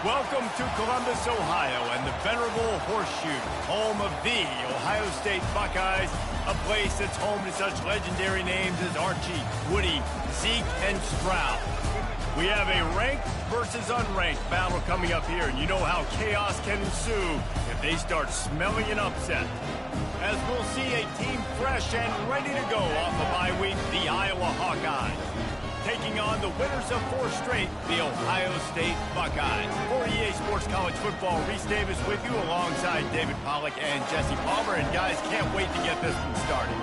Welcome to Columbus, Ohio, and the venerable Horseshoe, home of the Ohio State Buckeyes, a place that's home to such legendary names as Archie, Woody, Zeke, and Stroud. We have a ranked versus unranked battle coming up here, and you know how chaos can ensue if they start smelling an upset. As we'll see a team fresh and ready to go off a bye week, the Iowa Hawkeyes, taking on the winners of 4 straight, the Ohio State Buckeyes. For EA Sports College Football, Reese Davis with you alongside David Pollack and Jesse Palmer. And guys, can't wait to get this one started.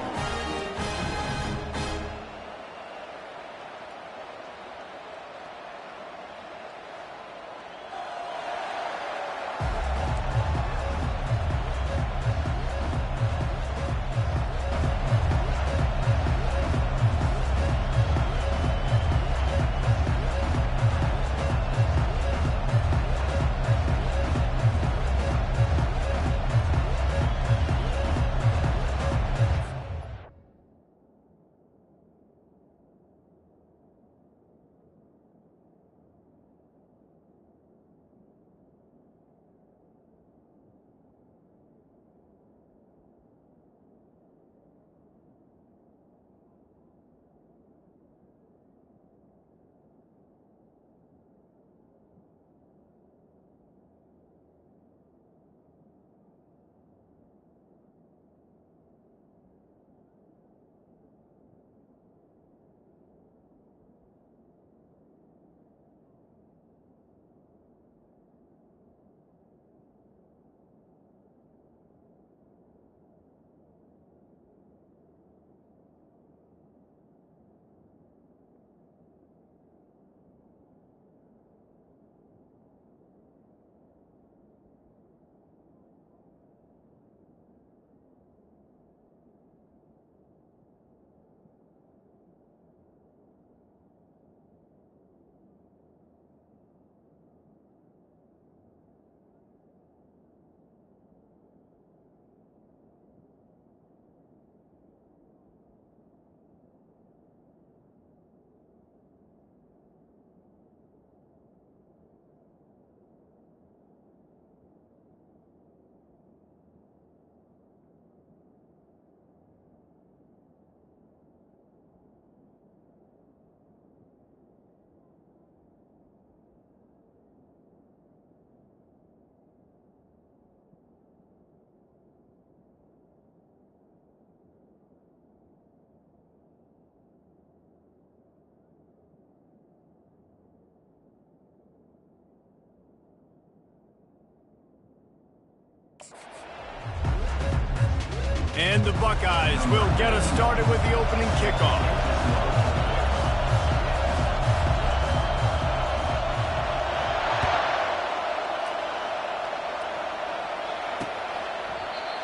And the Buckeyes will get us started with the opening kickoff.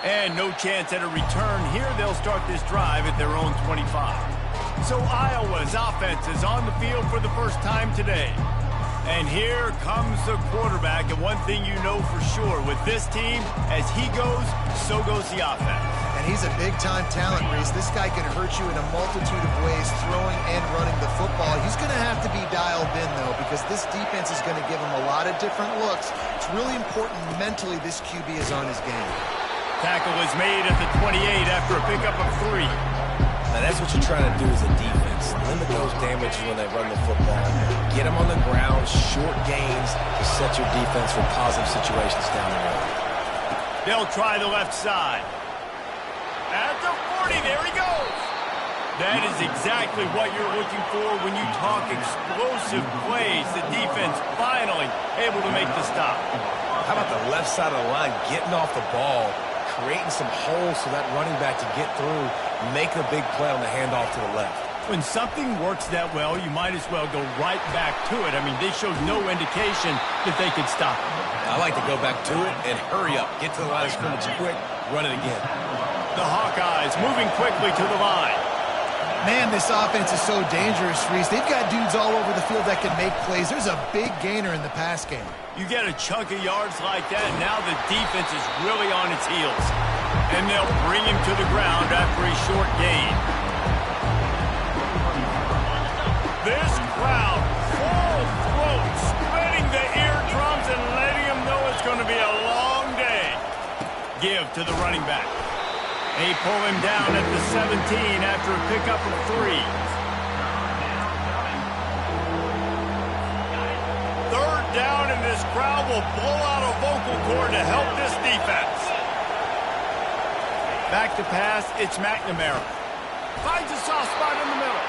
And no chance at a return here. They'll start this drive at their own 25. So Iowa's offense is on the field for the first time today. And here comes the quarterback. And one thing you know for sure with this team, as he goes, so goes the offense. And he's a big-time talent, Reese. This guy can hurt you in a multitude of ways, throwing and running the football. He's going to have to be dialed in, though, because this defense is going to give him a lot of different looks. It's really important mentally this QB is on his game. Tackle is made at the 28 after a pickup of 3. Now that's what you're trying to do as a defense. Limit those damages when they run the football. Get them on the ground, short gains to set your defense for positive situations down the road. They'll try the left side. At the 40, there he goes. That is exactly what you're looking for when you talk explosive plays. The defense finally able to make the stop. How about the left side of the line getting off the ball, creating some holes so that running back to get through, make a big play on the handoff to the left. When something works that well, you might as well go right back to it. I mean, they showed no indication that they could stop it. I like to go back to it and hurry up. Get to the line of scrimmage quick, run it again. The Hawkeyes moving quickly to the line. Man, this offense is so dangerous, Reese. They've got dudes all over the field that can make plays. There's a big gainer in the pass game. You get a chunk of yards like that, now the defense is really on its heels. And they'll bring him to the ground after a short gain. This crowd, full throat, spreading the eardrums and give to the running back. They pull him down at the 17 after a pickup of 3. Third down, and this crowd will blow out a vocal cord to help this defense. Back to pass, it's McNamara. Finds a soft spot in the middle.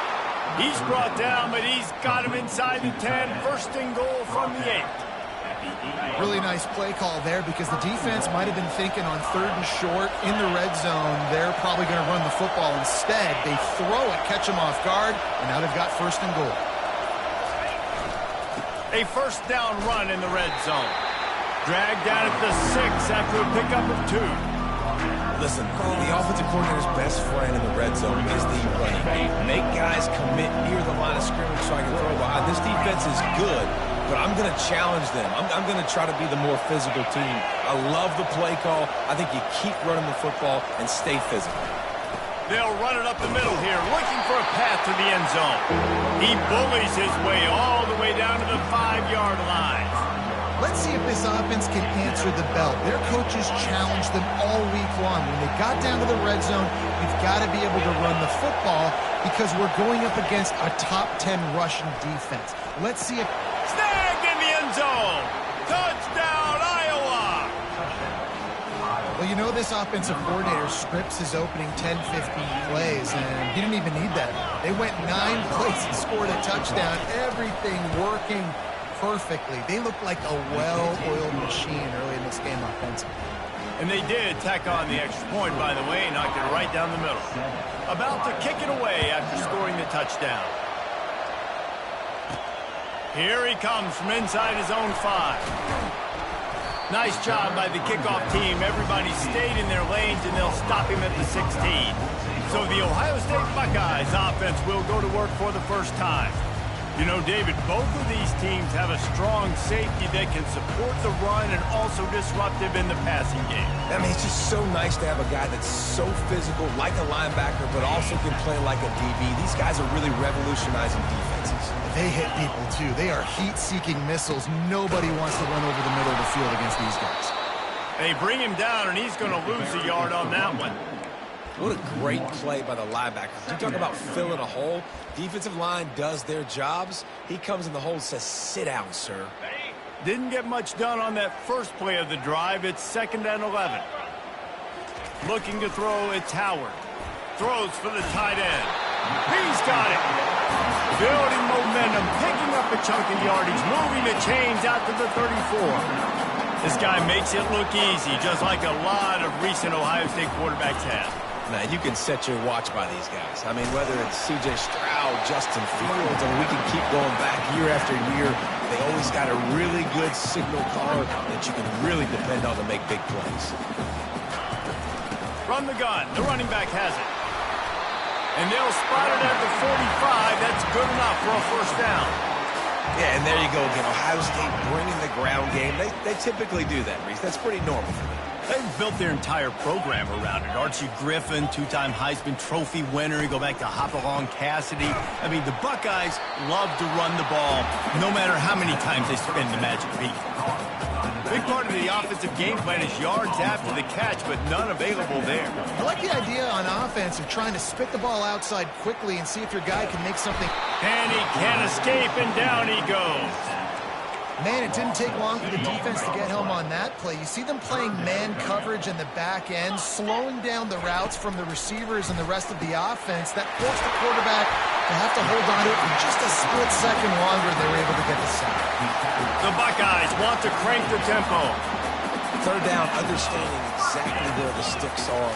He's brought down, but he's got him inside the 10. First and goal from the 8. Really nice play call there because the defense might have been thinking on 3rd and short in the red zone. They're probably going to run the football. Instead, they throw it, catch them off guard, and now they've got 1st and goal. A first down run in the red zone. Dragged down at the 6 after a pickup of 2. Listen, the offensive coordinator's best friend in the red zone is the running game. Make guys commit near the line of scrimmage so I can throw behind. This defense is good, but I'm going to challenge them. I'm going to try to be the more physical team. I love the play call. I think you keep running the football and stay physical. They'll run it up the middle here, looking for a path to the end zone. He bullies his way all the way down to the 5-yard line. Let's see if this offense can answer the bell. Their coaches challenged them all week long. When they got down to the red zone, you've got to be able to run the football because we're going up against a top 10 rushing defense. Let's see if... Snag in the end zone! Touchdown, Iowa! Well, you know this offensive coordinator scripts his opening 10, 15 plays, and he didn't even need that. They went 9 plays and scored a touchdown. Everything working perfectly. They look like a well-oiled machine early in this game offensively. And they did tack on the extra point, by the way, knocked it right down the middle. About to kick it away after scoring the touchdown. Here he comes from inside his own 5. Nice job by the kickoff team. Everybody stayed in their lanes, and they'll stop him at the 16. So the Ohio State Buckeyes offense will go to work for the first time. You know, David, both of these teams have a strong safety that can support the run and also disruptive in the passing game. I mean, it's just so nice to have a guy that's so physical, like a linebacker, but also can play like a DB. These guys are really revolutionizing defenses. They hit people, too. They are heat-seeking missiles. Nobody wants to run over the middle of the field against these guys. They bring him down, and he's going to lose a yard on that one. What a great play by the linebacker. You talk about filling a hole. Defensive line does their jobs. He comes in the hole and says, sit down, sir. Didn't get much done on that first play of the drive. It's 2nd and 11. Looking to throw, it's Howard. Throws for the tight end. He's got it. Building momentum, picking up a chunk of yardage, moving the chains out to the 34. This guy makes it look easy, just like a lot of recent Ohio State quarterbacks have. Now, you can set your watch by these guys. I mean, whether it's C.J. Stroud, Justin Fields, I mean, we can keep going back year after year. They always got a really good signal caller that you can really depend on to make big plays. Run the gun. The running back has it. And they'll spot it at the 45. That's good enough for a first down. Yeah, and there you go again. Ohio State bringing the ground game. They typically do that, Reese. That's pretty normal for them. They've built their entire program around it. Archie Griffin, 2-time Heisman Trophy winner. You go back to Hopalong Cassidy. I mean, the Buckeyes love to run the ball, no matter how many times they spin the magic beat. Big part of the offensive game plan is yards after the catch, but none available there. I like the idea on offense of trying to spit the ball outside quickly and see if your guy can make something. And he can't escape, and down he goes. Man, it didn't take long for the defense to get home on that play. You see them playing man coverage in the back end, slowing down the routes from the receivers and the rest of the offense. That forced the quarterback to have to hold on to it for just a split second longer. They were able to get the sack. The Buckeyes want to crank the tempo. Third down, understanding exactly where the sticks are.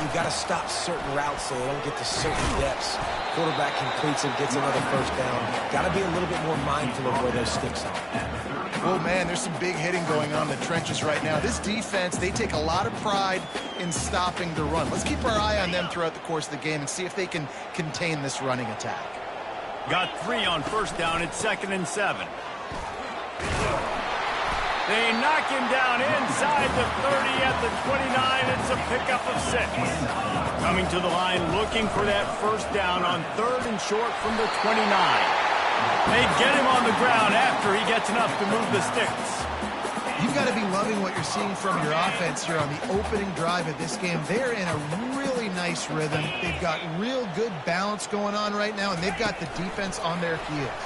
You've got to stop certain routes so they don't get to certain depths. Quarterback completes and gets another first down. Got to be a little bit more mindful of where those sticks are. Oh, man, there's some big hitting going on in the trenches right now. This defense, they take a lot of pride in stopping the run. Let's keep our eye on them throughout the course of the game and see if they can contain this running attack. Got 3 on first down. It's 2nd and 7. They knock him down inside the 30 at the 29. It's a pickup of 6. Coming to the line looking for that first down on 3rd and short from the 29. They get him on the ground after he gets enough to move the sticks. You've got to be loving what you're seeing from your offense here on the opening drive of this game. They're in a really nice rhythm. They've got real good balance going on right now, and they've got the defense on their heels.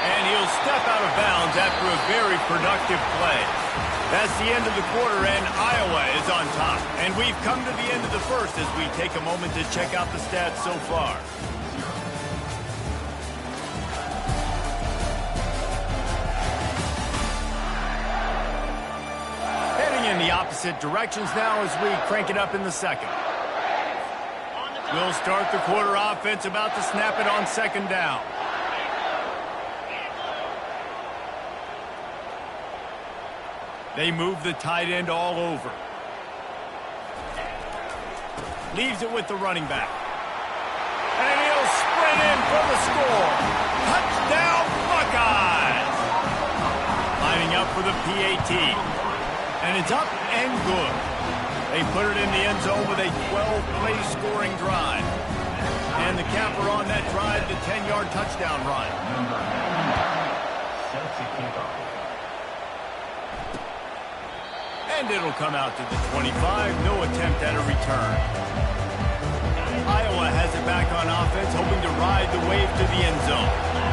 And he'll step out of bounds after a very productive play. That's the end of the quarter, and Iowa is on top. And we've come to the end of the first as we take a moment to check out the stats so far. Heading in the opposite directions now as we crank it up in the second. We'll start the quarter offense about to snap it on second down. They move the tight end all over. Leaves it with the running back. And he'll sprint in for the score. Touchdown, Buckeyes! Lining up for the PAT. And it's up and good. They put it in the end zone with a 12-play scoring drive. And the capper on that drive, the 10-yard touchdown run. And it'll come out to the 25. No attempt at a return. Iowa has it back on offense, hoping to ride the wave to the end zone.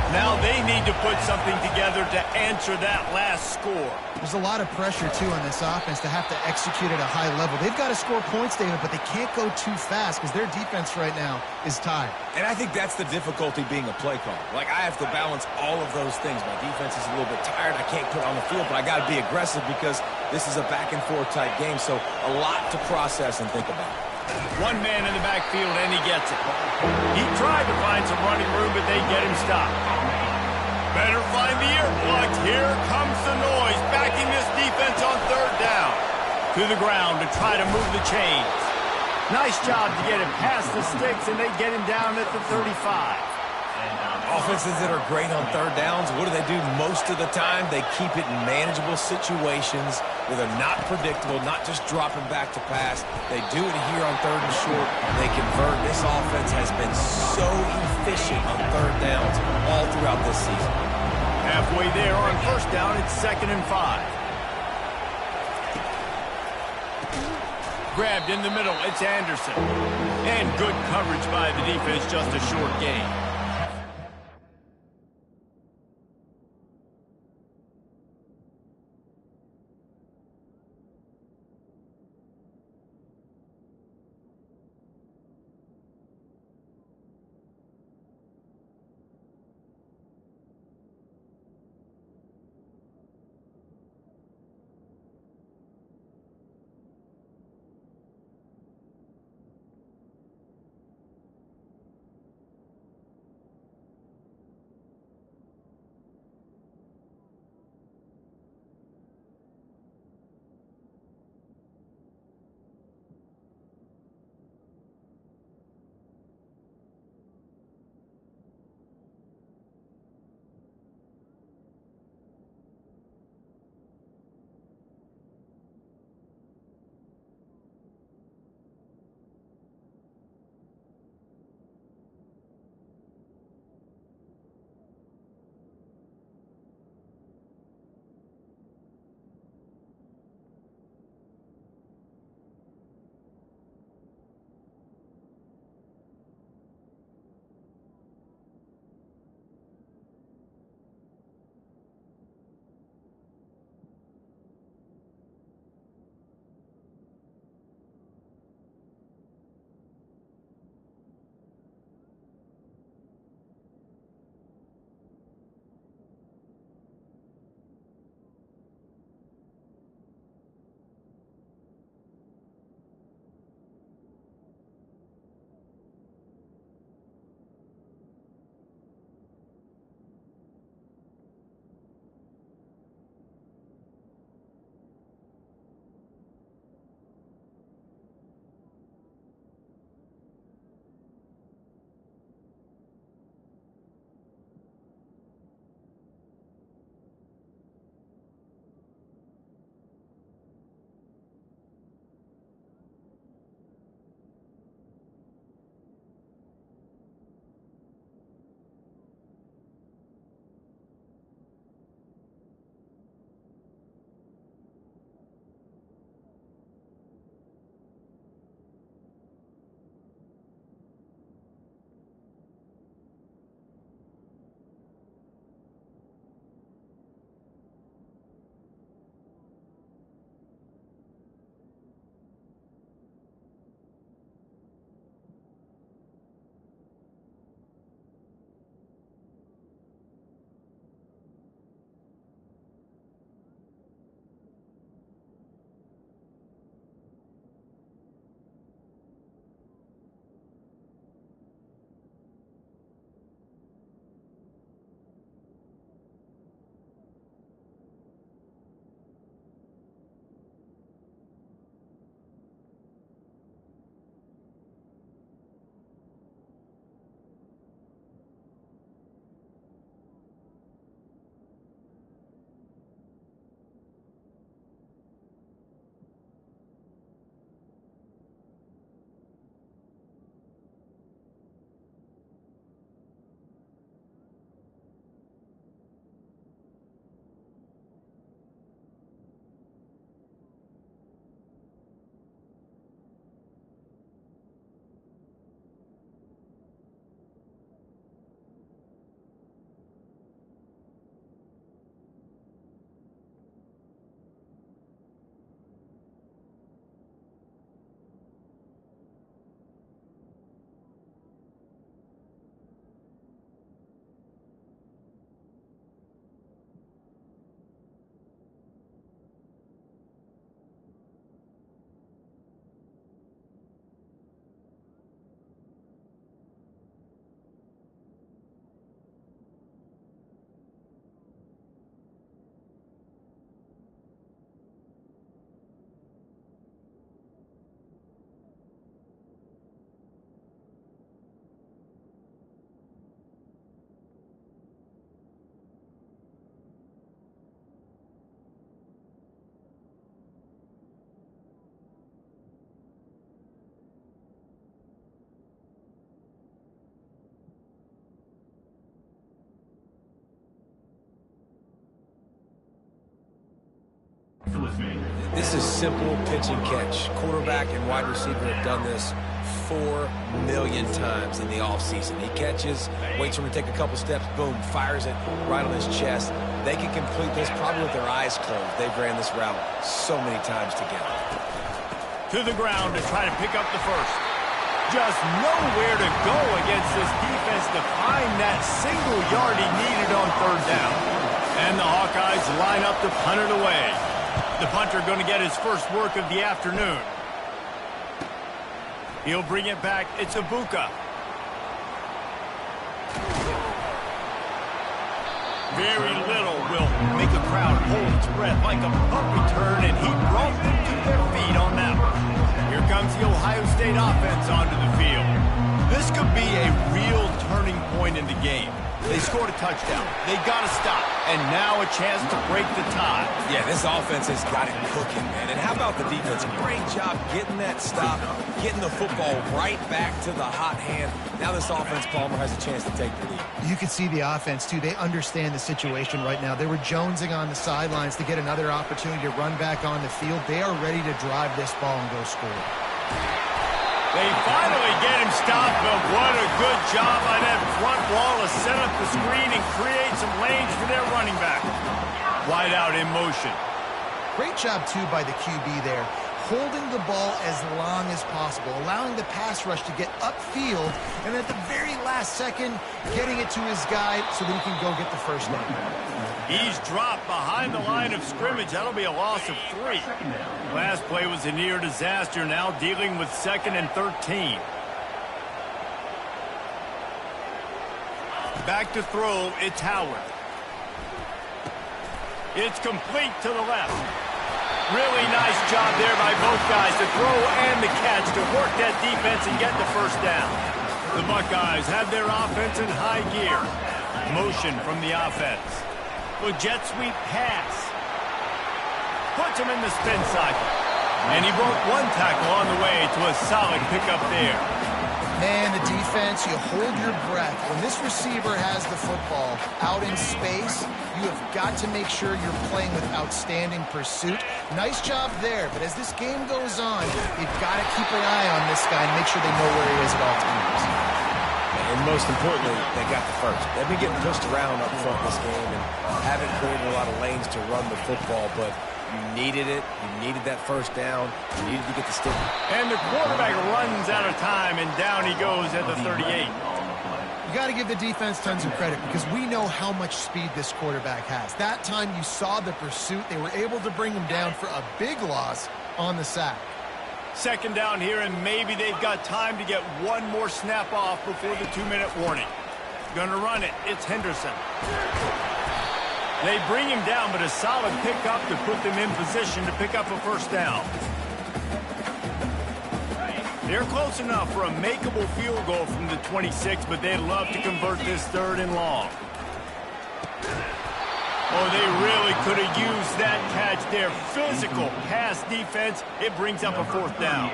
Now they need to put something together to answer that last score. There's a lot of pressure, too, on this offense to have to execute at a high level. They've got to score points, David, but they can't go too fast because their defense right now is tired. And I think that's the difficulty being a play caller. Like, I have to balance all of those things. My defense is a little bit tired. I can't put on the field, but I got to be aggressive because this is a back-and-forth type game, so a lot to process and think about. One man in the backfield, and he gets it. He tried to find some running room, but they get him stopped. Better find the earplugs. Here comes the noise, backing this defense on third down. To the ground to try to move the chains. Nice job to get him past the sticks, and they get him down at the 35. Offenses that are great on third downs, what do most of the time? They keep it in manageable situations where they're not predictable, not just dropping back to pass. They do it here on third and short. They convert. This offense has been so efficient on third downs all throughout this season. Halfway there on first down, it's 2nd and 5. Grabbed in the middle, it's Anderson. And good coverage by the defense, just a short gain. This is simple pitch and catch. Quarterback and wide receiver have done this 4 million times in the offseason. He catches, waits for him to take a couple steps, boom, fires it right on his chest. They can complete this probably with their eyes closed. They've ran this route so many times together. To the ground to try to pick up the first. Just nowhere to go against this defense to find that single yard he needed on third down. And the Hawkeyes line up to punt it away. The punter going to get his first work of the afternoon. He'll bring it back. It's Ibuka. Very little will make a crowd hold its breath like a punt return, and he brought them to their feet on that one. Here comes the Ohio State offense onto the field. This could be a real turning point in the game. They scored a touchdown. They got to stop. And now a chance to break the tie. Yeah, this offense has got it cooking, man. And how about the defense? Great job getting that stop, getting the football right back to the hot hand. Now this offense, Palmer, has a chance to take the lead. You can see the offense, too. They understand the situation right now. They were jonesing on the sidelines to get another opportunity to run back on the field. They are ready to drive this ball and go score. They finally get him stopped, but what a good job by that front wall to set up the screen and create some lanes for their running back. Wide out in motion. Great job, too, by the QB there, holding the ball as long as possible, allowing the pass rush to get upfield, and at the very last second, getting it to his guy so that he can go get the first down. He's dropped behind the line of scrimmage. That'll be a loss of 3. Last play was a near disaster, now dealing with 2nd and 13. Back to throw, it's Howard. It's complete to the left. Really nice job there by both guys to throw and the catch to work that defense and get the first down. The Buckeyes have their offense in high gear. Motion from the offense. With jet sweep pass. Puts him in the spin cycle. And he broke one tackle on the way to a solid pickup there. Man, the defense, you hold your breath. When this receiver has the football out in space, you have got to make sure you're playing with outstanding pursuit. Nice job there, but as this game goes on, you've got to keep an eye on this guy and make sure they know where he is at all times. And most importantly, they got the first. They've been getting pushed around up front this game and haven't created a lot of lanes to run the football, but you needed it. You needed that first down. You needed to get the stick. And the quarterback runs out of time, and down he goes at the 38. You got to give the defense tons of credit because we know how much speed this quarterback has. That time you saw the pursuit. They were able to bring him down for a big loss on the sack. 2nd down here, and maybe they've got time to get one more snap off before the 2-minute warning. Gonna run it. It's Henderson. They bring him down, but a solid pickup to put them in position to pick up a first down. They're close enough for a makeable field goal from the 26, but they'd love to convert this 3rd and long. Oh, they really could have used that catch there. Physical pass defense. It brings up a 4th down.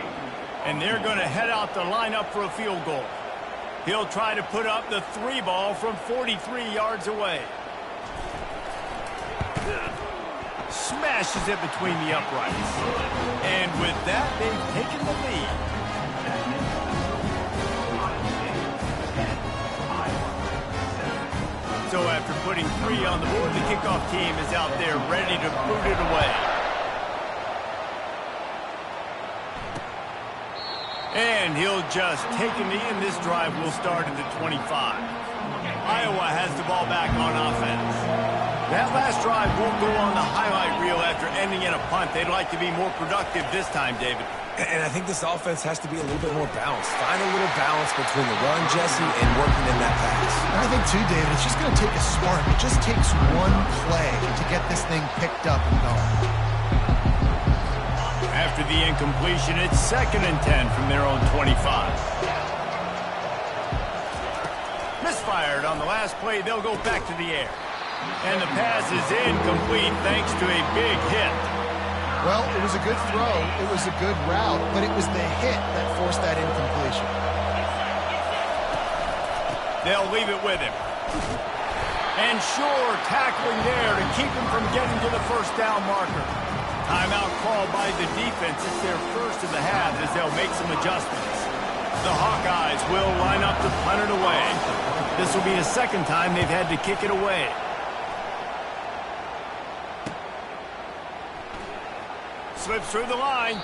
And they're going to head out the lineup for a field goal. He'll try to put up the 3 ball from 43 yards away. Smashes it between the uprights. And with that, they've taken the lead. So after putting 3 on the board, the kickoff team is out there ready to boot it away. And he'll just take a knee, and this drive will start at the 25. Iowa has the ball back on offense. That last drive won't go on the highlight reel after ending in a punt. They'd like to be more productive this time, David. And I think this offense has to be a little bit more balanced. Find a little balance between the run, Jesse, and working in that pass. I think, too, David, it's just going to take a spark. It just takes one play to get this thing picked up and going. After the incompletion, it's 2nd and 10 from their own 25. Misfired on the last play. They'll go back to the air. And the pass is incomplete thanks to a big hit. Well, it was a good throw, it was a good route, but it was the hit that forced that incompletion. They'll leave it with him. And sure, tackling there to keep him from getting to the first down marker. Timeout called by the defense. It's their first of the half as they'll make some adjustments. The Hawkeyes will line up to punt it away. This will be the second time they've had to kick it away. Slips through the line.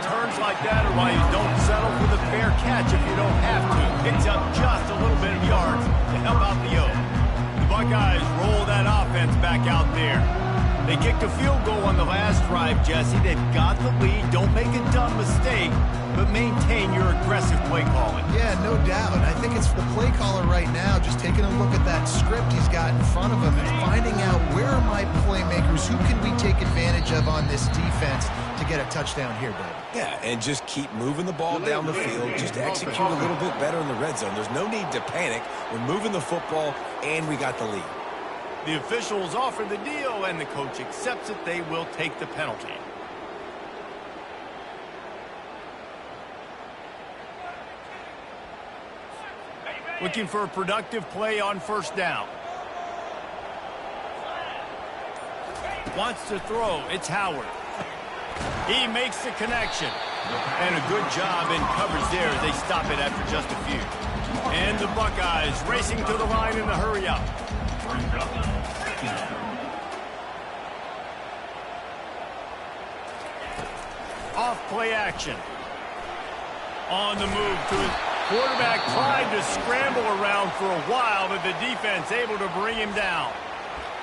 Turns like that are why you don't settle for the fair catch if you don't have to. Picks up just a little bit of yards to help out the Oak. The Buckeyes roll that offense back out there. They kicked a field goal on the last drive, Jesse. They've got the lead. Don't make a dumb mistake, but maintain your aggressive play calling. Yeah, no doubt. I think it's the play caller right now just taking a look at that script he's got in front of him and finding out where are my playmakers, who can we take advantage of on this defense to get a touchdown here, David. Yeah, and just keep moving the ball down the field. Just execute a little bit better in the red zone. There's no need to panic. We're moving the football, and we got the lead. The officials offer the deal, and the coach accepts it. They will take the penalty. Looking for a productive play on first down. Wants to throw. It's Howard. He makes the connection. And a good job in coverage there. They stop it after just a few. And the Buckeyes racing to the line in the hurry up. Off play action. On the move to his quarterback, tried to scramble around for a while, but the defense able to bring him down.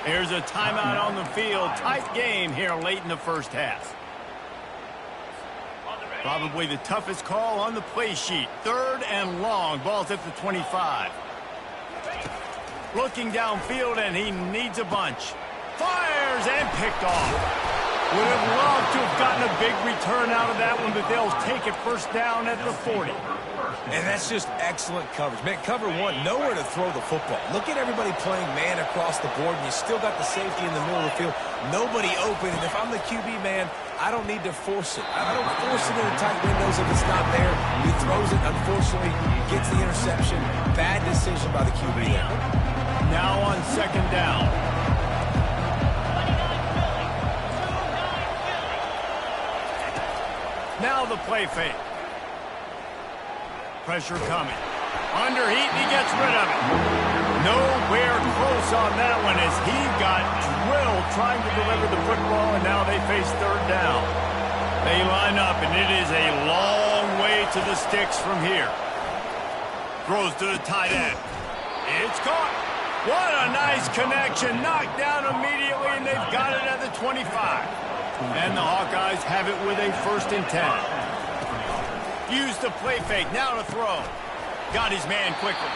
There's a timeout on the field. Tight game here late in the first half. Probably the toughest call on the play sheet. 3rd and long. Ball's at the 25. Looking downfield, and he needs a bunch. Fires and picked off. Would have loved to have gotten a big return out of that one, but they'll take it first down at the 40. And that's just excellent coverage. Man, cover one, nowhere to throw the football. Look at everybody playing man across the board, and you still got the safety in the middle of the field. Nobody open, and if I'm the QB, man, I don't need to force it. I don't force it into tight windows if it's not there. He throws it, unfortunately, gets the interception. Bad decision by the QB there. Now on second down. Now the play fake. Pressure coming. Under heat, and he gets rid of it. Nowhere close on that one as he got drilled trying to deliver the football, and now they face third down. They line up, and it is a long way to the sticks from here. Throws to the tight end. It's caught. What a nice connection. Knocked down immediately, and they've got it at the 25. And the Hawkeyes have it with a 1st and 10. Used the play fake. Now to throw. Got his man quickly.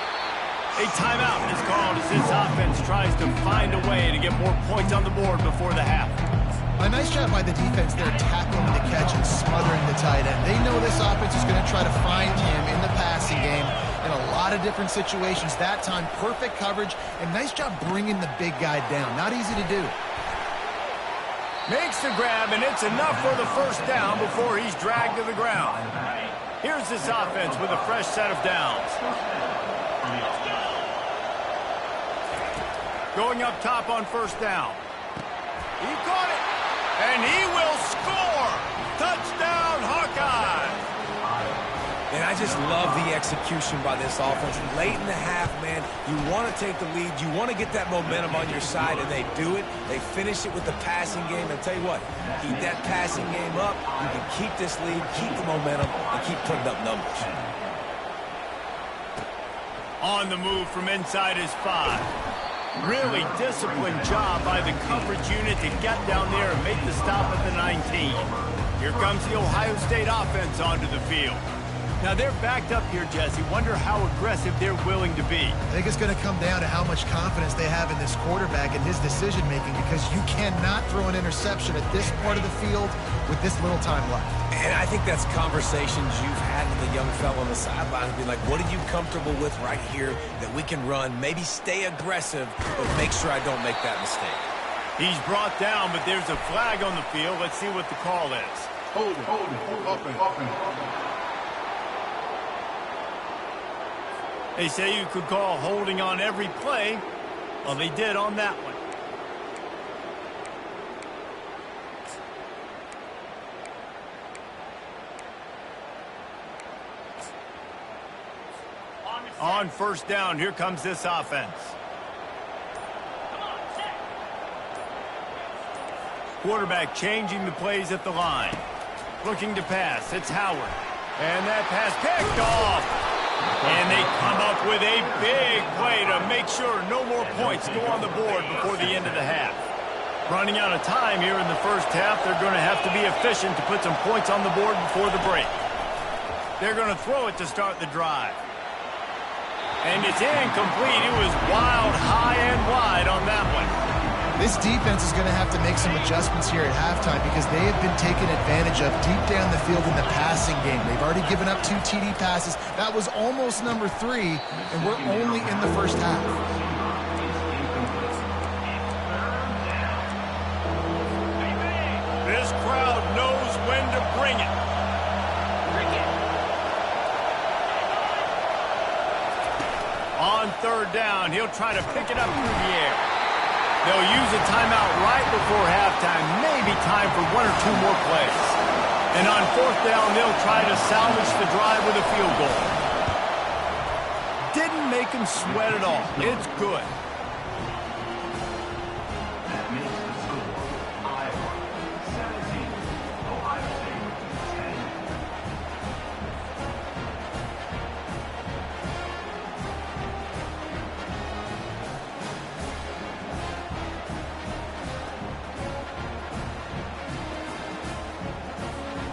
A timeout is called as this offense tries to find a way to get more points on the board before the half. A nice job by the defense there, tackling the catch and smothering the tight end. They know this offense is going to try to find him in the passing game in a lot of different situations. That time, perfect coverage, and nice job bringing the big guy down. Not easy to do. Makes the grab, and it's enough for the first down before he's dragged to the ground. Here's this offense with a fresh set of downs. Going up top on first down. He caught it, and he will score. Touchdown, Hawkeye. And I just love the execution by this offense. Late in the half, man, you want to take the lead. You want to get that momentum on your side, and they do it. They finish it with the passing game. And I'll tell you what, keep that passing game up. You can keep this lead, keep the momentum, and keep putting up numbers. On the move from inside his 5. Really disciplined job by the coverage unit to get down there and make the stop at the 19. Here comes the Ohio State offense onto the field. Now they're backed up here, Jesse. Wonder how aggressive they're willing to be. I think it's going to come down to how much confidence they have in this quarterback and his decision-making, because you cannot throw an interception at this part of the field with this little time left. And I think that's conversations you've had with the young fellow on the sideline. Be like, what are you comfortable with right here that we can run? Maybe stay aggressive, but make sure I don't make that mistake. He's brought down, but there's a flag on the field. Let's see what the call is. Hold it. They say you could call holding on every play. Well, they did on that one. On first down, here comes this offense. Quarterback changing the plays at the line. Looking to pass. It's Howard. And that pass picked off. And they come up with a big play to make sure no more points go on the board before the end of the half. Running out of time here in the first half, they're going to have to be efficient to put some points on the board before the break. They're going to throw it to start the drive. And it's incomplete. It was wild, high and wide on that one. This defense is going to have to make some adjustments here at halftime because they have been taken advantage of deep down the field in the passing game. They've already given up 2 TD passes. That was almost number 3, and we're only in the first half. This crowd knows when to bring it. On third down, he'll try to pick it up through the air. They'll use a timeout right before halftime, maybe time for 1 or 2 more plays. And on fourth down, they'll try to salvage the drive with a field goal. Didn't make him sweat at all. It's good.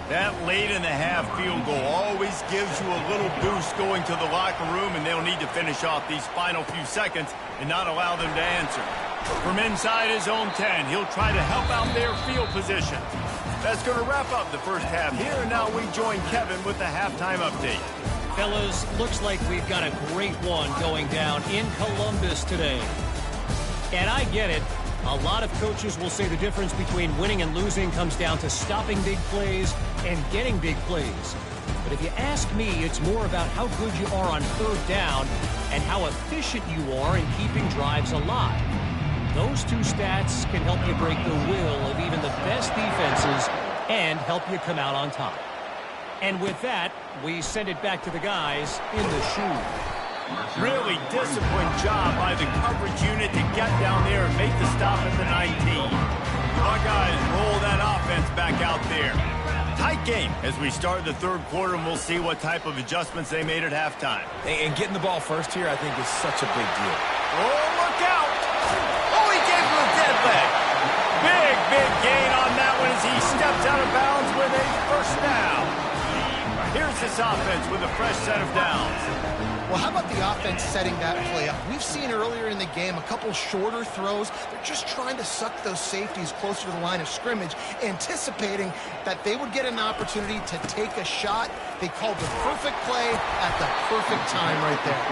That late-in-the-half field goal always gives you a little boost going to the locker room, and they'll need to finish off these final few seconds and not allow them to answer. From inside his own 10, he'll try to help out their field position. That's going to wrap up the first half here, and now we join Kevin with the halftime update. Fellas, looks like we've got a great one going down in Columbus today. And I get it. A lot of coaches will say the difference between winning and losing comes down to stopping big plays and getting big plays. But if you ask me, it's more about how good you are on third down and how efficient you are in keeping drives alive. Those 2 stats can help you break the will of even the best defenses and help you come out on top. And with that, we send it back to the guys in the shoe. Really disciplined job by the coverage unit to get down there and make the stop at the 19. Buckeyes roll that offense back out there. Tight game as we start the third quarter, and we'll see what type of adjustments they made at halftime. And getting the ball first here, I think, is such a big deal. Oh, look out! Oh, he gave him a dead leg. Big gain on that one as he steps out of bounds with a first down. Here's this offense with a fresh set of downs. Well, how about the offense setting that play up? We've seen earlier in the game a couple shorter throws. They're just trying to suck those safeties closer to the line of scrimmage, anticipating that they would get an opportunity to take a shot. They called the perfect play at the perfect time right there.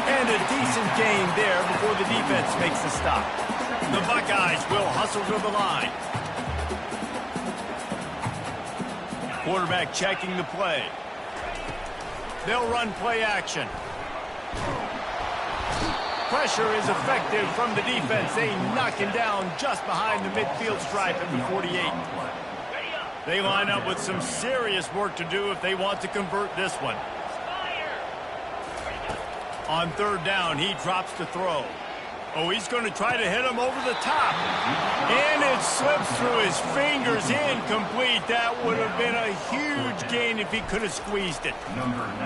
And a decent gain there before the defense makes the stop. The Buckeyes will hustle to the line. Quarterback checking the play. They'll run play action. Pressure is effective from the defense. They knock him down just behind the midfield stripe at the 48. They line up with some serious work to do if they want to convert this one. On third down, he drops to throw. Oh, he's going to try to hit him over the top. And it slips through his fingers, incomplete. That would have been a huge gain if he could have squeezed it.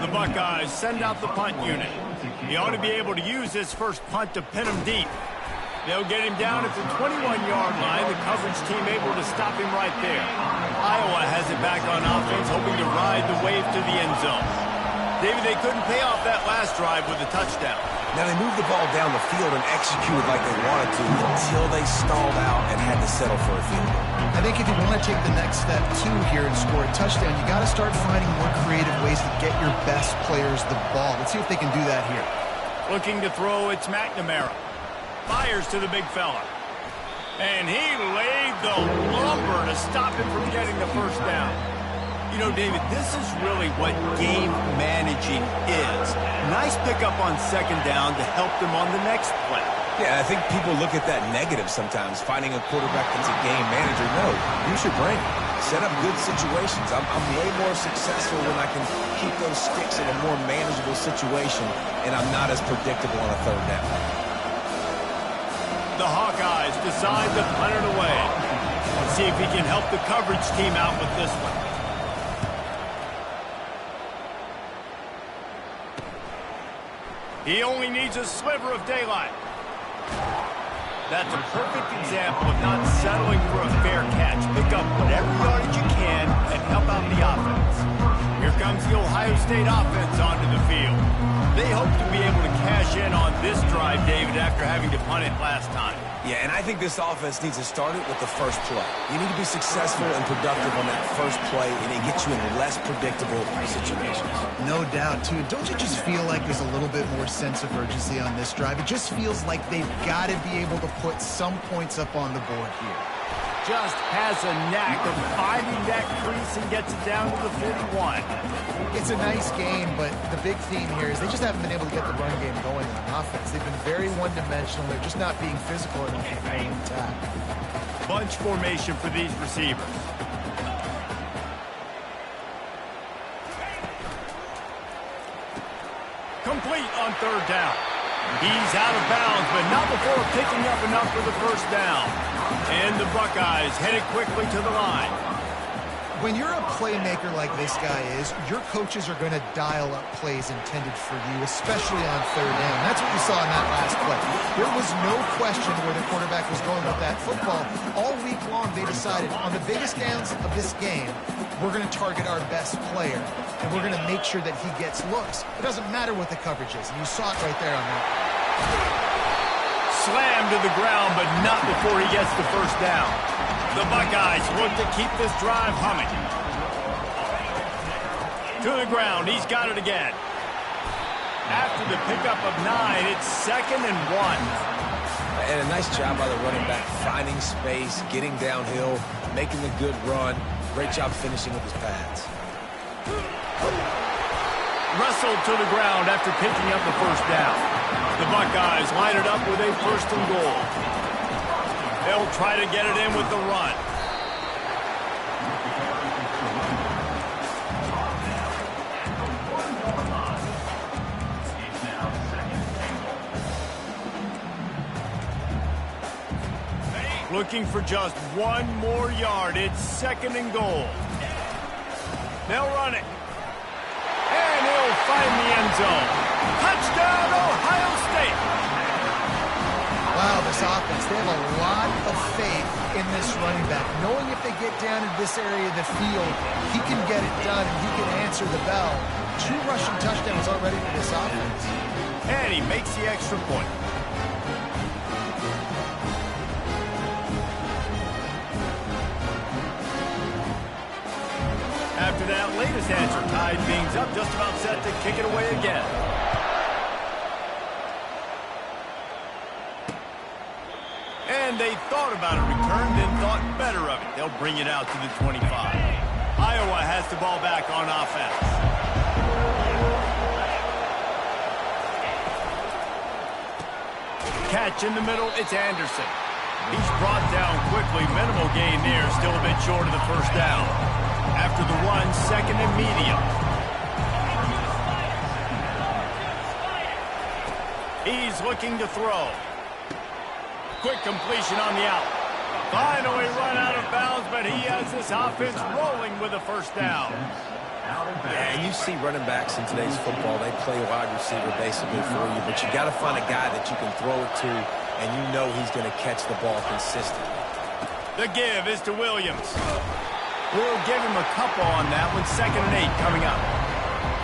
The Buckeyes send out the punt unit. He ought to be able to use this first punt to pin him deep. They'll get him down at the 21-yard line. The coverage team able to stop him right there. Iowa has it back on offense, hoping to ride the wave to the end zone. David, they couldn't pay off that last drive with a touchdown. Now, they moved the ball down the field and executed like they wanted to until they stalled out and had to settle for a field goal. I think if you want to take the next step, too, here and score a touchdown, you got to start finding more creative ways to get your best players the ball. Let's see if they can do that here. Looking to throw, it's McNamara. Fires to the big fella. And he laid the lumber to stop him from getting the first down. You know, David, this is really what game managing is. Nice pickup on second down to help them on the next play. Yeah, I think people look at that negative sometimes, finding a quarterback that's a game manager. No, use your brain. Set up good situations. I'm way more successful when I can keep those sticks in a more manageable situation, and I'm not as predictable on a third down. The Hawkeyes decide to punt it away. Let's see if he can help the coverage team out with this one. He only needs a sliver of daylight. That's a perfect example of not settling for a fair catch. Pick up whatever yardage you can and help out the offense. Here comes the Ohio State offense onto the field. They hope to be able to cash in on this drive, David, after having to punt it last time. Yeah, and I think this offense needs to start it with the first play. You need to be successful and productive on that first play, and it gets you in less predictable situations. No doubt, too. Don't you just feel like there's a little bit more sense of urgency on this drive? It just feels like they've got to be able to put some points up on the board here. Just has a knack of finding that crease and gets it down to the 41. It's a nice game, but the big theme here is they just haven't been able to get the run game going on offense. They've been very one-dimensional. They're just not being physical enough to find attack. Bunch formation for these receivers. Complete on third down. He's out of bounds, but not before picking up enough for the first down. And the Buckeyes headed quickly to the line. When you're a playmaker like this guy is, your coaches are going to dial up plays intended for you, especially on third down. That's what you saw in that last play. There was no question where the quarterback was going with that football. All week long, they decided on the biggest downs of this game, we're going to target our best player, and we're going to make sure that he gets looks. It doesn't matter what the coverage is, and you saw it right there on that. Slammed to the ground, but not before he gets the first down. The Buckeyes look to keep this drive humming. To the ground, he's got it again. After the pickup of 9, it's 2nd and 1. And a nice job by the running back, finding space, getting downhill, making a good run. Great job finishing with his pads. Wrestled to the ground after picking up the first down. The Buckeyes line it up with a 1st and goal. They'll try to get it in with the run. Looking for just one more yard. It's 2nd and goal. They'll run it. And he'll find the end zone. Touchdown, Ohio State. Wow, this offense, they have a lot of faith in this running back. Knowing if they get down in this area of the field, he can get it done and he can answer the bell. 2 rushing touchdowns already for this offense. And he makes the extra point. After that latest answer, tied things up, just about set to kick it away again. And they thought about a return, then thought better of it. They'll bring it out to the 25. Iowa has the ball back on offense. Catch in the middle, it's Anderson. He's brought down quickly, minimal gain there, still a bit short of the first down. After the run, 2nd and medium. He's looking to throw. Quick completion on the out. Finally run out of bounds, but he has this offense rolling with a first down. Yeah, and you see running backs in today's football, they play wide receiver basically for you, but you got to find a guy that you can throw it to, and you know he's going to catch the ball consistently. The give is to Williams. We'll give him a couple on that one. 2nd and 8 coming up.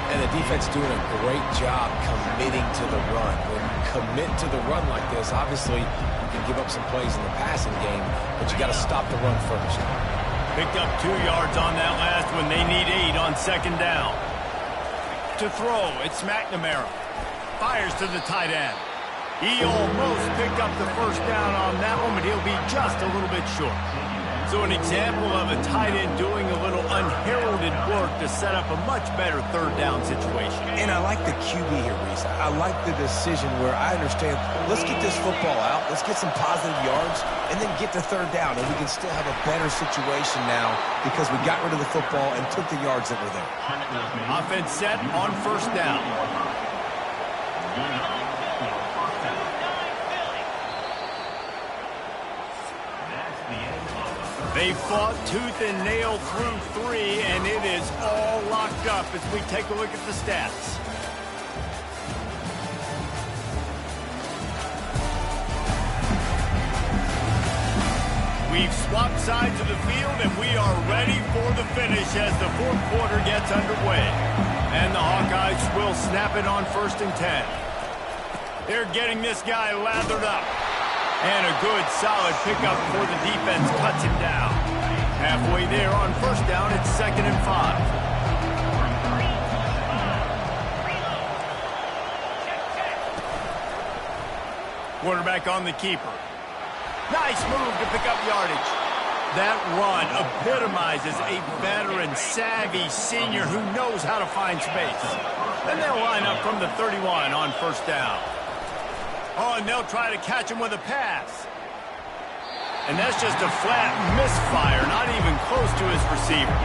And the defense doing a great job committing to the run. When you commit to the run like this, obviously you can give up some plays in the passing game, but you got to stop the run first. Picked up 2 yards on that last one. They need 8 on 2nd down. To throw, it's McNamara. Fires to the tight end. He almost picked up the first down on that one, but he'll be just a little bit short. So an example of a tight end doing a little unheralded work to set up a much better third down situation. And I like the QB here, Reese. I like the decision where I understand, let's get this football out, let's get some positive yards, and then get to third down, and we can still have a better situation now because we got rid of the football and took the yards that were there. Offense set on first down. They fought tooth and nail through 3, and it is all locked up as we take a look at the stats. We've swapped sides of the field, and we are ready for the finish as the fourth quarter gets underway. And the Hawkeyes will snap it on 1st and 10. They're getting this guy lathered up. And a good, solid pickup before the defense cuts him down. Halfway there on first down, it's 2nd and 5. Quarterback on the keeper. Nice move to pick up yardage. That run epitomizes a veteran, savvy senior who knows how to find space. Then they'll line up from the 31 on first down. Oh, and they'll try to catch him with a pass. And that's just a flat misfire, not even close to his receiver.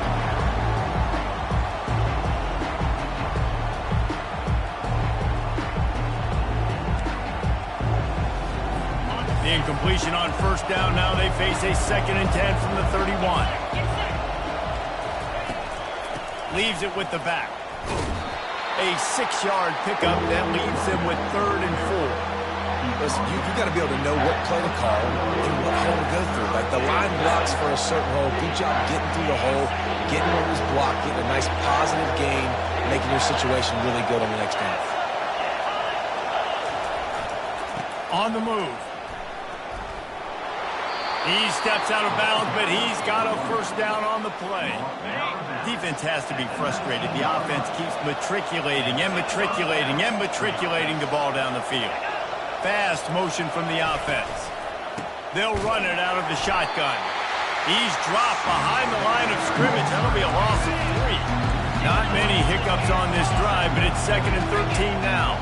The incompletion on first down. Now they face a 2nd and 10 from the 31. Leaves it with the back. A 6-yard pickup that leaves them with 3rd and 4. Listen, you got to be able to know what play to call and what hole to go through. Like the line blocks for a certain hole. Good job getting through the hole, getting where it was blocked, getting a nice positive gain, making your situation really good on the next down. On the move. He steps out of bounds, but he's got a first down on the play. Defense has to be frustrated. The offense keeps matriculating and matriculating and matriculating the ball down the field. Fast motion from the offense. They'll run it out of the shotgun. He's dropped behind the line of scrimmage. That'll be a loss of 3. Not many hiccups on this drive, but it's 2nd and 13 now.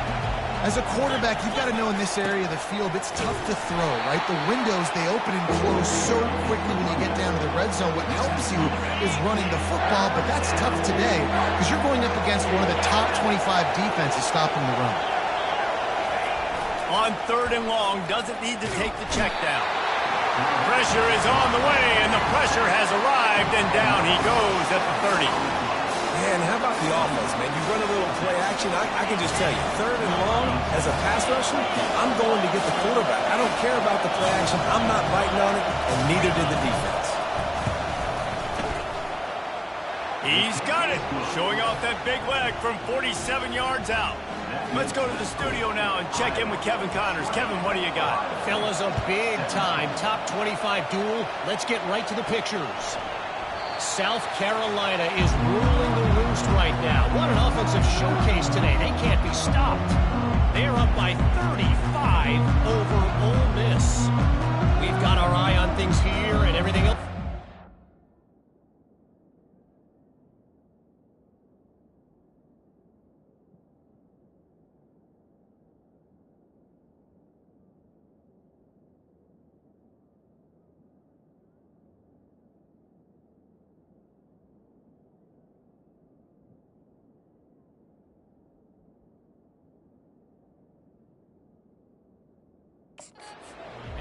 As a quarterback, you've got to know in this area of the field, it's tough to throw, right? The windows, they open and close so quickly when you get down to the red zone. What helps you is running the football, but that's tough today because you're going up against one of the top 25 defenses stopping the run. On 3rd and long, doesn't need to take the check down. Pressure is on the way, and the pressure has arrived, and down he goes at the 30. Man, how about the offense, man? You run a little play action. I can just tell you, 3rd and long, as a pass rusher, I'm going to get the quarterback. I don't care about the play action. I'm not biting on it, and neither did the defense. He's got it, showing off that big leg from 47 yards out. Let's go to the studio now and check in with Kevin Connors. Kevin, what do you got? Fellas, a big-time top 25 duel. Let's get right to the pictures. South Carolina is ruling the roost right now. What an offensive showcase today. They can't be stopped. They're up by 35 over Ole Miss. We've got our eye on things here and everything else.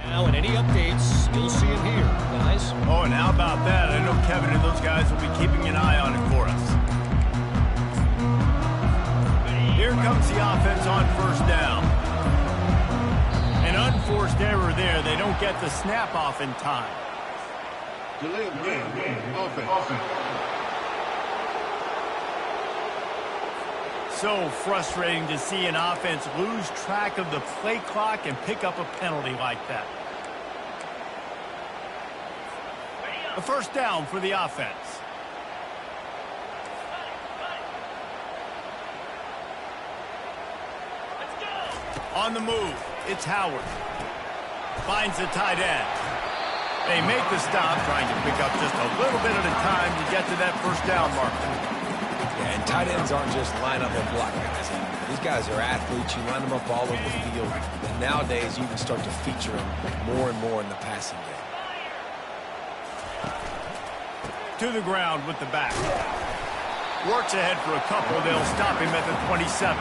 Now, and any updates, you'll see them here, guys. Oh, and how about that? I know Kevin and those guys will be keeping an eye on it for us. Here comes the offense on first down. An unforced error there. They don't get the snap off in time. Delay of game. Offense. So frustrating to see an offense lose track of the play clock and pick up a penalty like that. A first down for the offense. On the move, it's Howard. Finds the tight end. They make the stop, trying to pick up just a little bit at a time to get to that first down mark. Yeah, and tight ends aren't just line up and block guys. These guys are athletes. You line them up all over the field. And nowadays, you can start to feature them more and more in the passing game. To the ground with the back. Works ahead for a couple. They'll stop him at the 27.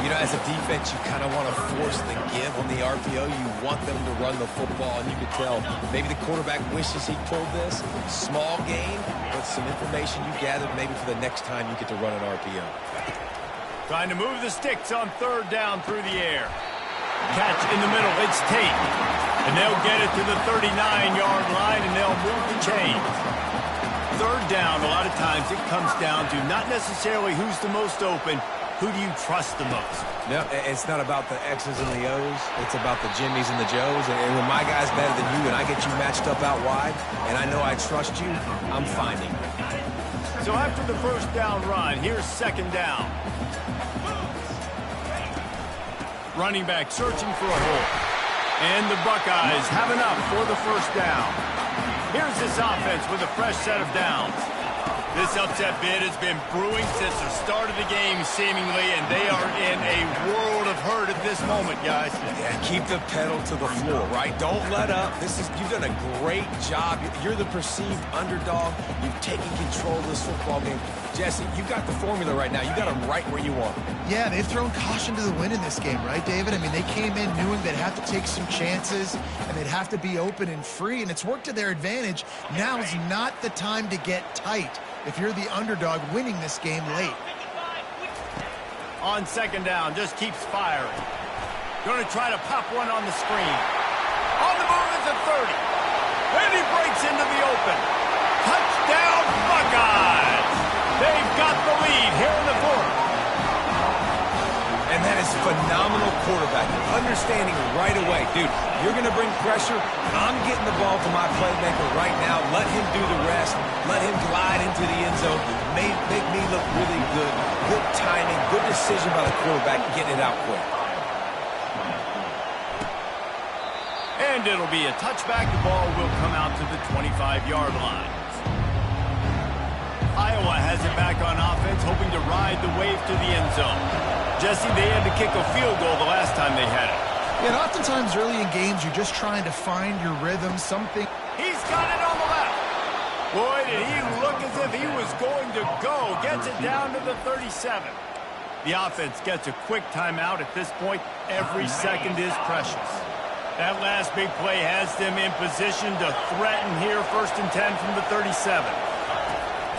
You know, as a defense, you kind of want to force the give on the RPO. You want them to run the football, and you can tell maybe the quarterback wishes he pulled this. Small gain, but some information you gathered maybe for the next time you get to run an RPO. Trying to move the sticks on third down through the air. Catch in the middle. It's Tate. And they'll get it to the 39-yard line, and they'll move the chains. Third down, a lot of times it comes down to not necessarily who's the most open, who do you trust the most? No, it's not about the X's and the O's. It's about the Jimmys and the Joes. And when my guy's better than you and I get you matched up out wide, and I know I trust you, I'm finding you. So after the first down run, here's second down. Running back searching for a hole. And the Buckeyes have enough for the first down. Here's this offense with a fresh set of downs. This upset bid has been brewing since the start of the game, seemingly, and they are in a world of hurt at this moment, guys. Yeah, keep the pedal to the floor, right? Don't let up. You've done a great job. You're the perceived underdog. You've taken control of this football game. Jesse, you got the formula right now. You got them right where you want them. Yeah, they've thrown caution to the wind in this game, right, David? I mean, they came in knowing they'd have to take some chances, and they'd have to be open and free, and it's worked to their advantage. Now's not the time to get tight if you're the underdog winning this game late. On second down, just keeps firing. Going to try to pop one on the screen. On the move is a 30. And he breaks into the open. Touchdown, Buckeyes! They've got the lead here in the fourth. And that is phenomenal quarterbacking. Understanding right away. Dude, you're going to bring pressure. I'm getting the ball to my playmaker right now. Let him do the rest. Let him glide into the end zone. Make me look really good. Good timing. Good decision by the quarterback. Getting it out quick. And it'll be a touchback. The ball will come out to the 25-yard line. Iowa has it back on offense, hoping to ride the wave to the end zone. Jesse, they had to kick a field goal the last time they had it. Yeah, and oftentimes early in games, you're just trying to find your rhythm, something. He's got it on the left. Boy, did he look as if he was going to go. Gets it down to the 37. The offense gets a quick timeout at this point. Every second is precious. That last big play has them in position to threaten here. 1st and 10 from the 37.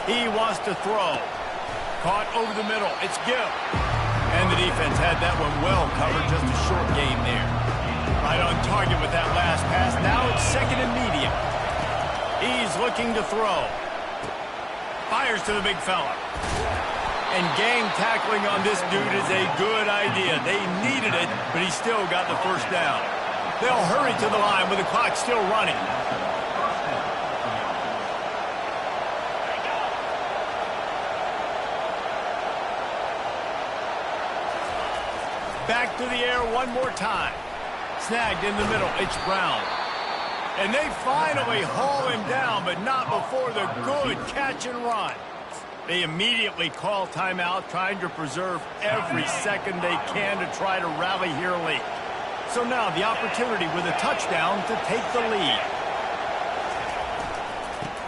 He wants to throw. Caught over the middle. It's Gill. And the defense had that one well covered. Just a short game there. Right on target with that last pass. Now it's second and medium. He's looking to throw. Fires to the big fella. And gang tackling on this dude is a good idea. They needed it, but he still got the first down. They'll hurry to the line with the clock still running. Back to the air one more time. Snagged in the middle. It's Brown. And they finally haul him down, but not before the good catch and run. They immediately call timeout, trying to preserve every second they can to try to rally here late. So now the opportunity with a touchdown to take the lead.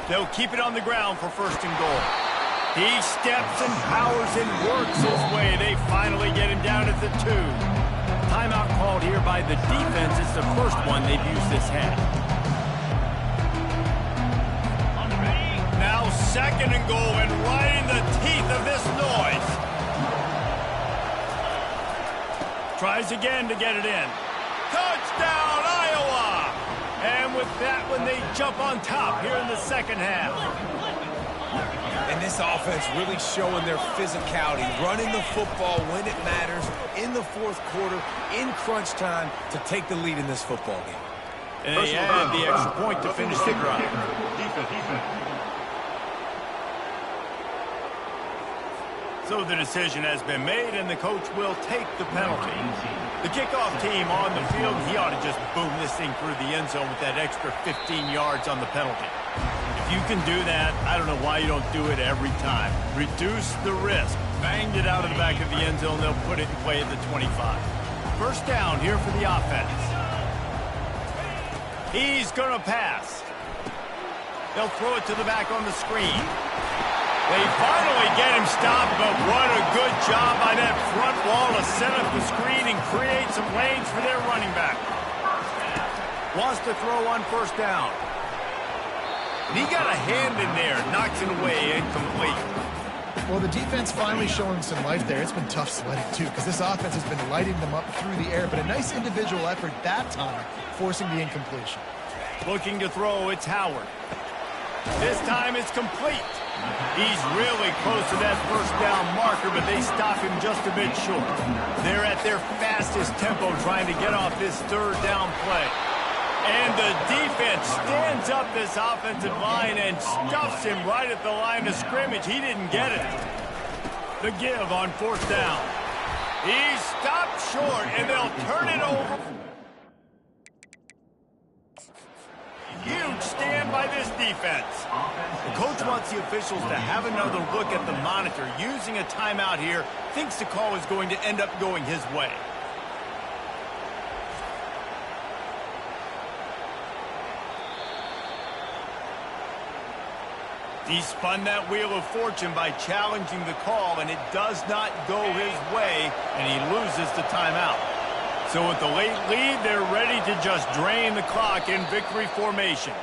They'll keep it on the ground for 1st and goal. He steps and powers and works his way. They finally get him down at the 2. Timeout called here by the defense. It's the first one they've used this half. Now 2nd and goal, and right in the teeth of this noise. Tries again to get it in. Touchdown, Iowa! And with that one, they jump on top here in the second half. And this offense really showing their physicality, running the football when it matters, in the 4th quarter, in crunch time, to take the lead in this football game. And they added the extra point to finish the drive. So the decision has been made, and the coach will take the penalty. The kickoff team on the field, he ought to just boom this thing through the end zone with that extra 15 yards on the penalty. If you can do that, I don't know why you don't do it every time. Reduce the risk. Banged it out of the back of the end zone. They'll put it in play at the 25. First down here for the offense. He's going to pass. They'll throw it to the back on the screen. They finally get him stopped, but what a good job by that front wall to set up the screen and create some lanes for their running back. Wants to throw on first down. And he got a hand in there, knocks it away, incomplete. Well, the defense finally showing some life there. It's been tough sledding, too, because this offense has been lighting them up through the air, but a nice individual effort that time, forcing the incompletion. Looking to throw, it's Howard. This time it's complete. He's really close to that first down marker, but they stop him just a bit short. They're at their fastest tempo trying to get off this third down play. And the defense stands up this offensive line and stuffs him right at the line of scrimmage. He didn't get it. The give on fourth down. He's stopped short, and they'll turn it over. Huge stand by this defense. The coach wants the officials to have another look at the monitor. Using a timeout here, thinks the call is going to end up going his way. He spun that wheel of fortune by challenging the call, and it does not go his way, and he loses the timeout. So with the late lead, they're ready to just drain the clock in victory formation.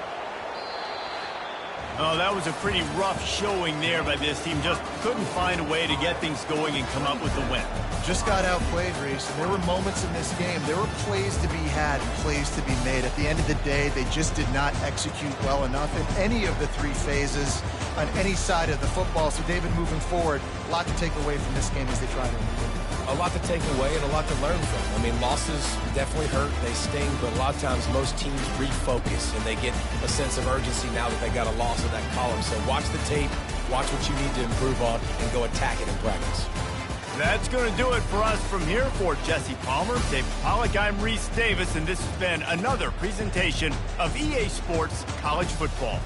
Oh, that was a pretty rough showing there by this team. Just couldn't find a way to get things going and come up with the win. Just got outplayed, Reese, and there were moments in this game. There were plays to be had and plays to be made. At the end of the day, they just did not execute well enough in any of the three phases on any side of the football. So, David, moving forward, a lot to take away from this game as they try to improve. A lot to take away and a lot to learn from. I mean, losses definitely hurt, they sting, but a lot of times most teams refocus and they get a sense of urgency now that they got a loss in that column. So watch the tape, watch what you need to improve on, and go attack it in practice. That's going to do it for us from here. For Jesse Palmer, David Pollack, I'm Reese Davis, and this has been another presentation of EA Sports College Football.